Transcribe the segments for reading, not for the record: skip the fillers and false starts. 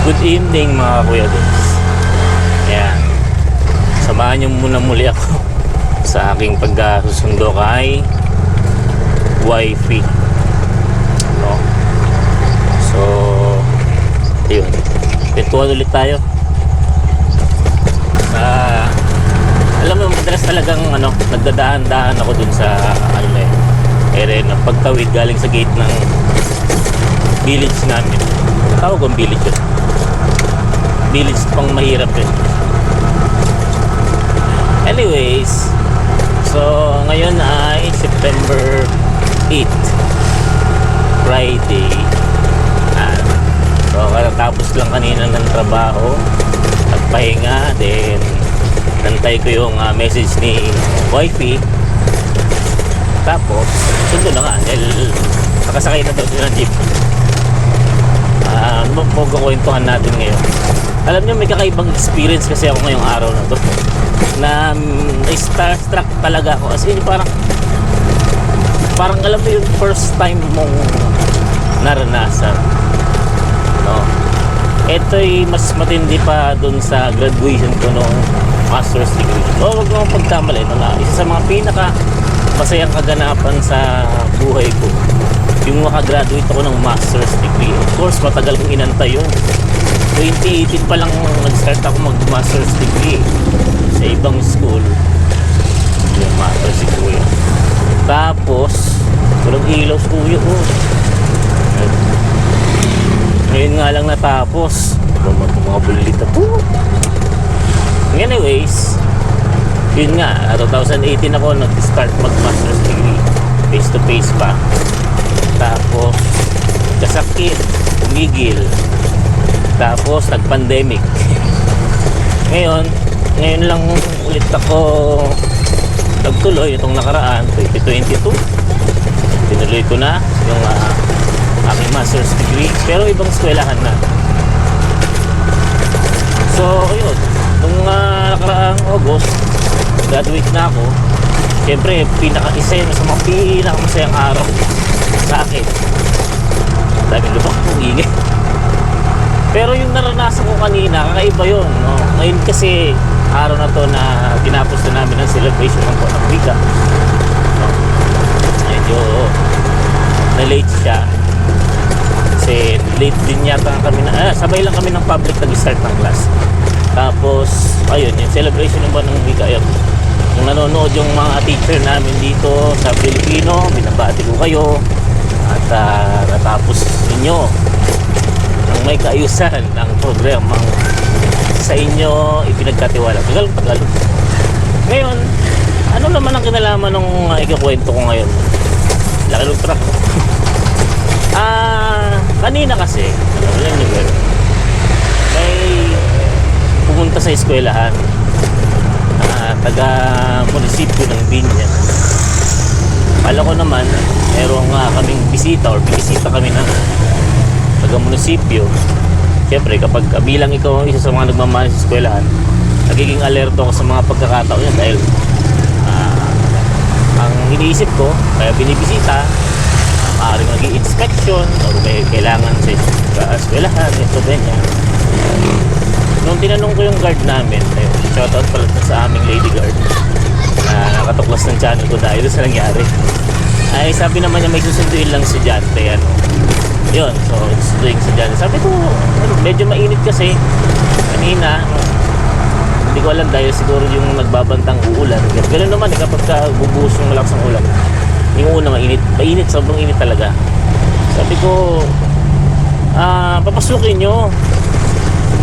Good evening mga Kuya Dins. Ayan, samahan niyo muna muli ako sa aking pagkasusundo kay Wifey, no? So yun, pintuan ulit tayo. Alam mo, madalas talagang nagdadahan-dahan ako dun sa area ng pagtawid galing sa gate ng village namin. Tawag kong village yun. Village pang mahirap yun. Anyways, so ngayon ay September 8, Friday. So katapos lang kanina ng trabaho at pahinga. Then nantay ko yung message ni Wifey. Tapos sundo na nga dahil nakasakay na daw sila ng jeep. Magkukwentuhan natin ngayon. Alam niyo, may kakaibang experience kasi ako ngayong araw na to, na starstruck talaga ako. As in, parang alam mo yung first time mong naranasan, no? Ito'y mas matindi pa dun sa graduation ko nung master's degree. So wag mong pagkamali, no, na isa sa mga pinaka masayang kaganapan sa buhay ko yung makagraduate ako ng master's degree. Of course, matagal kong inantay yun. 2018 pa lang nag-start ako mag-master's degree sa ibang school. Yung master's degree. Tapos, walang ilaw sa kuya ko. Ngayon nga lang natapos. Mga bulita po. Anyways, yun nga, 2018 ako nag-start mag-master's degree. Face to face pa. Tapos kasakit, umigil. Tapos nag-pandemic. Ngayon lang ulit ako nagtuloy itong nakaraan 2022. Tinuloy ko na yung aking master's degree, pero ibang eskwelahan na. So ayun, nung nakaraang August graduate na ako. Siyempre, isa yun sa mga pinakamasayang araw sa akin. Dahil lubak kong ingay. Pero yung naranasan ko kanina, kakaiba yun, no? Ngayon kasi araw na to na tinapos na namin ang celebration ng Punang Wika, no? Medyo na-late siya kasi late din yata kami na sabay lang kami ng public nag-start ng class. Tapos ayun, yung celebration ng Punang Wika, ayun, kung nanonood yung mga teacher namin dito sa Pilipino, binabati ko kayo at natapos ninyo ang may kaayusan ng programang sa inyo ipinagkatiwala. Tagal. Ngayon, ano naman ang kinalaman ng ikakwento ko ngayon? Laki ng truck. Kanina kasi, alam niyo, may pumunta sa eskwelahan, taga munisipyo ng Binyan. Alam ko naman, meron kaming bisita or bisita kami ng taga munisipyo. Siyempre, kapag bilang ikaw isa sa mga nagmamahal sa eskwelahan, nagiging alerto ako sa mga pagkakataon yan dahil ang iniisip ko, kaya binibisita, maaaring nag-i-inspection o may kailangan sa eskwelahan, ito ganyan. Nung tinanong ko yung guard namin, shoutout pala sa aming lady guard na nakatuklas ng channel ko dahil sa nangyari, ay sabi naman niya may susunduin lang estudyante, yun, so susunduin estudyante. Sabi ko, medyo mainit kasi kanina, hindi ko alam dahil siguro yung nagbabantang uulan. Ganoon naman kapag bubuhos yung malakas ng ulan, yung una mainit, sobrang init talaga. Sabi ko, papasukin nyo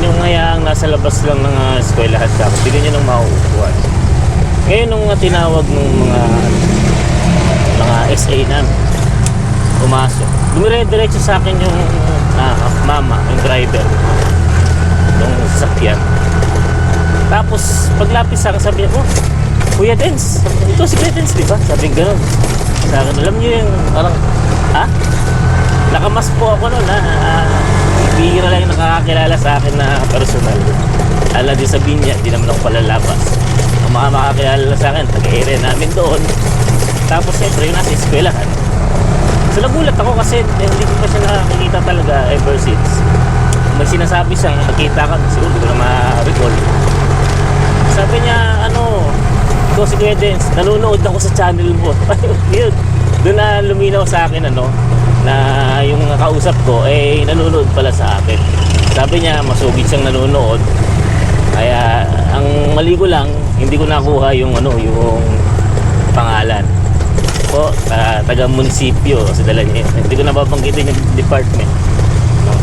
yung hayaang nasa labas lang ng eskwelahan ka, bigyan nyo ng mauupuan. Ngayon nung tinawag ng mga SA namin, pumasok, dumire-diretso sa akin yung mama, yung driver ng sasakyan. Tapos paglapis sa akin, sabi niya, Kuya Dens, ito si Kuya Dens, diba? Sabi gano'n sa akin. Alam niyo yung parang nakamas po ako noon, bihira lang yung nakakakilala sa akin na personal. Ala din sa Binya, di naman ako palalabas. Ang mga makakilala sa akin, taga-area namin doon. Tapos siyempre yung nasa eskwelahan. So nagulat ako kasi hindi ko pa siya nakakita talaga ever since may sinasabi siyang nakita ka, siguro hindi ko na ma-recall. Sabi niya, ikaw si Kuya Dens, nanonood ako sa channel mo. Yun, doon na luminaw sa akin, na yung kausap ko, nanonood pala sa akin. Sabi niya, masugid siyang nanonood. Kaya, ang mali ko lang, hindi ko nakuha yung pangalan. Po, taga-munisipyo sa dala niya. Hindi ko nababanggitin yung department. No?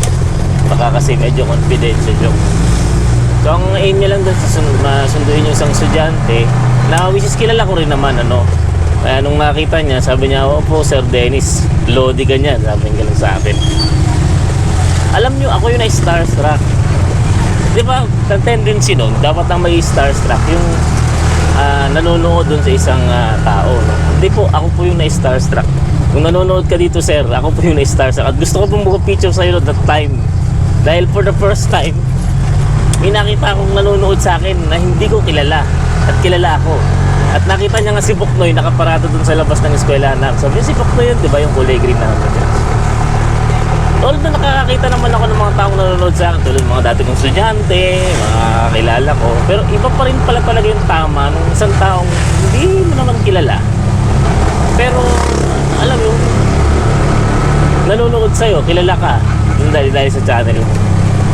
Baka kasi medyo confidential yung. So, ang aim niya lang doon sa masunduin yung isang estudyante, na which is kilala ko rin naman, Kaya nung nakita niya, sabi niya, po, Sir Dennis, Lodi ka niya. Sabi niya lang sa akin. Alam niyo, ako yung na-starstruck. Di ba, ang tendency nun, dapat na may starstruck yung nanonood dun sa isang tao. No? Hindi po, ako po yung na-starstruck. Kung nanonood ka dito, sir, ako po yung na-starstruck. At gusto ko pong picture sa'yo that time. Dahil for the first time, may nakita akong nanonood sa akin na hindi ko kilala. At kilala ako. At nakita niya nga si Buknoy nakaparado dun sa labas ng eskwela na. Sabi niya, si Buknoy yun, di ba, yung kulay green na although nakakakita naman ako ng mga taong nanonood sa akin, tulad mga dati kong estudyante, mga kilala ko, pero iba pa rin pala talaga yung tama ng isang taong hindi mo naman kilala, pero alam mo, nanonood sa'yo, kilala ka dahil sa channel mo.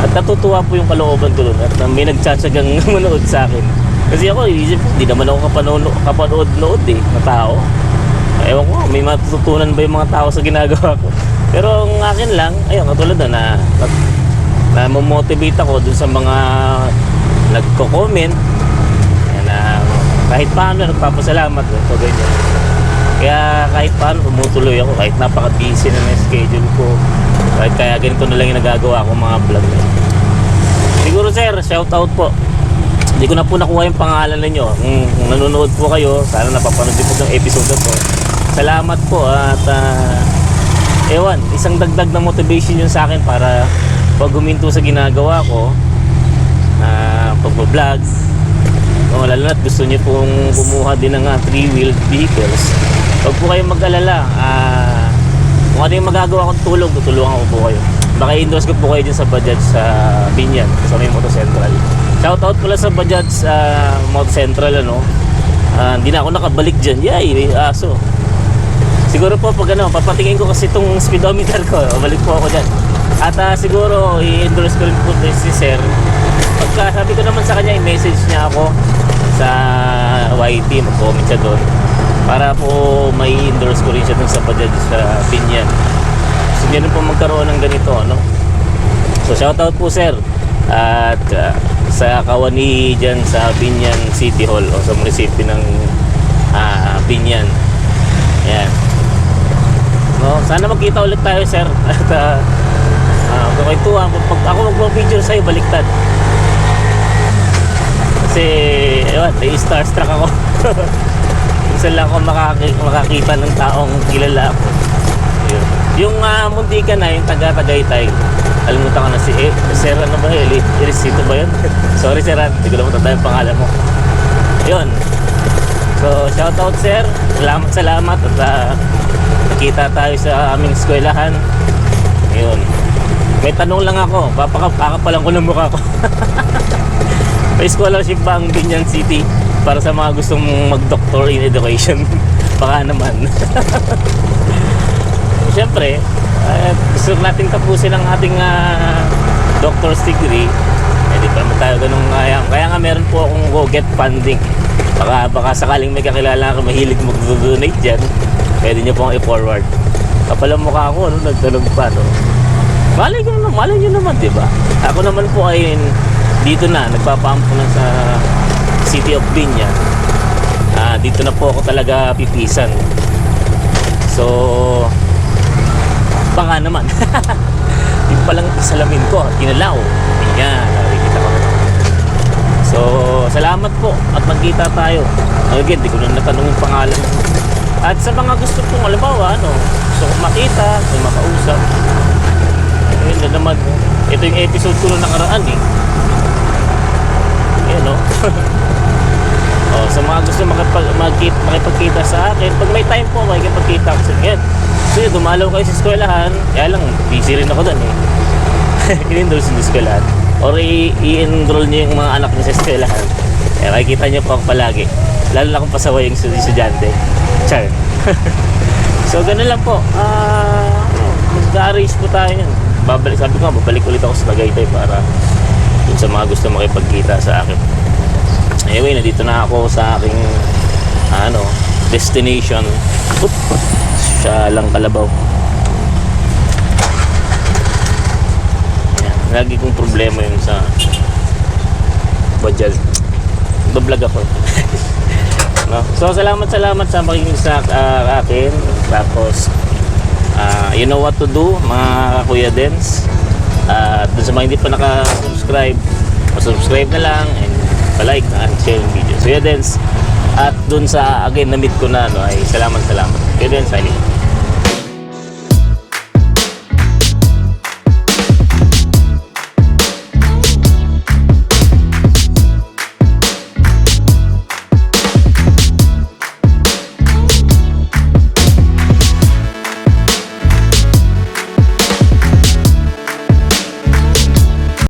At natutuwa po yung kalooban ko doon at may nagtsatsagang manood sa akin. Kasi ako, iisip ko, hindi naman ako kapanood-nood na tao. Ewan ko, may matututunan ba yung mga tao sa ginagawa ko? Pero ang akin lang, ayun, katulad na motivate ako dun sa mga nagko-comment na kahit paano nagpapasalamat ito, ganyan. Kaya kahit paano tumutuloy ako, kahit napaka-busy na ng schedule ko, kahit kaya ganito na lang yung nagagawa ko mga vlog na. Siguro sir, shout out po. Hindi ko na po nakuha yung pangalan ninyo. Kung nanonood po kayo, sana napapanood din po yung episode na to. Salamat po at ewan, isang dagdag na motivation yun sa akin para pag huminto sa ginagawa ko, pag-vlogs, lalo na't gusto niyo pong kumuha din ng 3-wheeled vehicles. Huwag po kayong mag-alala, kung ano yung magagawa kong tulong, tutulungan ko po kayo. Baka i-endorse ko po kayo dyan sa Bajaj sa Binyan, sa may Moto Central. Shoutout pala sa Bajaj sa Moto Central, hindi na ako nakabalik dyan. Yay, aso. Siguro po pag papatingin ko kasi itong speedometer ko, balik po ako dyan. At siguro i-endorse ko rin po si sir. Pagka sabi ko naman sa kanya, i-message niya ako sa YT, mag-comment siya doon. Para po may endorse ko rin siya dun sa Bajaj sa Binyan. So ganun po magkaroon ng ganito, So shoutout po sir. At sa kawani dyan sa Binyan City Hall o sa munisipyo ng Binyan. Ayan. No, sana magkita ulit tayo sir. At kwentuhan, pag ako magpa-picture sa'yo, baliktad. Kasi ewan, starstruck ako. Minsan lang ako makakita ng taong kilala ako. Yun. Yung muntikan na, yung taga-Tagaytay, alimutan ko na si sir, ano ba, Elisito ba yun? Sorry sir, hindi ko lang matanda yung pangalan mo. Yun. So shoutout sir, salamat at nakita tayo sa aming eskwelahan. Yun. May tanong lang ako, papakapalan ko ng mukha ko. May scholarship ba ang Binyan City para sa mga gustong mag-doctor in education? Baka naman. Siyempre, gusto natin tapusin ang ating doctor's degree. Hindi pa naman tayo ganun kaya nga meron po akong go-get funding. Baka sakaling may kakilala ako mahilig mag-donate dyan, pwede nyo pong i-forward. Kapal ang mukha ko, nagtanong pa, Malay nyo naman, diba? Ako naman po ay dito na, nagpapampo na sa City of Binyan. Dito na po ako talaga pipisan. So, baka naman. Yung palang salamin ko, kinalaw. Yan, nakikita ko. So, salamat po at magkita tayo. Again, di ko na natanong yung pangalan. At sa mga gusto pong, halimbawa, gusto kong makita, gusto makausap. Ayun na naman. Ito yung episode ko nung nakaraan Ayan sa mga gusto makipagkita sa akin, pag may time po, makikipagkita ako sa inyo. So dumalaw kayo sa eskwelahan, kaya lang, busy rin ako doon in-enroll sa eskwelahan. Or i-enroll niyo yung mga anak niyo sa eskwelahan. Eh, makikita niyo po ako palagi. Lalo na kung pasaway yung estudyante. Char. So, ganun lang po. Mag-arrange po tayo yan. Sabi ko nga, babalik ulit ako sa Tagaytay para dun sa mga gusto makipagkita sa akin. Anyway, nandito na ako sa aking destination. Siya lang Kalabaw. Ayan. Lagi kong problema yun sa Bajal. Bablog ako. No? So, salamat sa makikinig sa akin. Tapos, you know what to do, mga Kuya Dens. At dun sa mga hindi pa naka-subscribe, subscribe na lang and pa-like and share yung video. So, Kuya Dens. At dun sa, again, na-meet ko na, ay salamat. Kuya Dens, signing.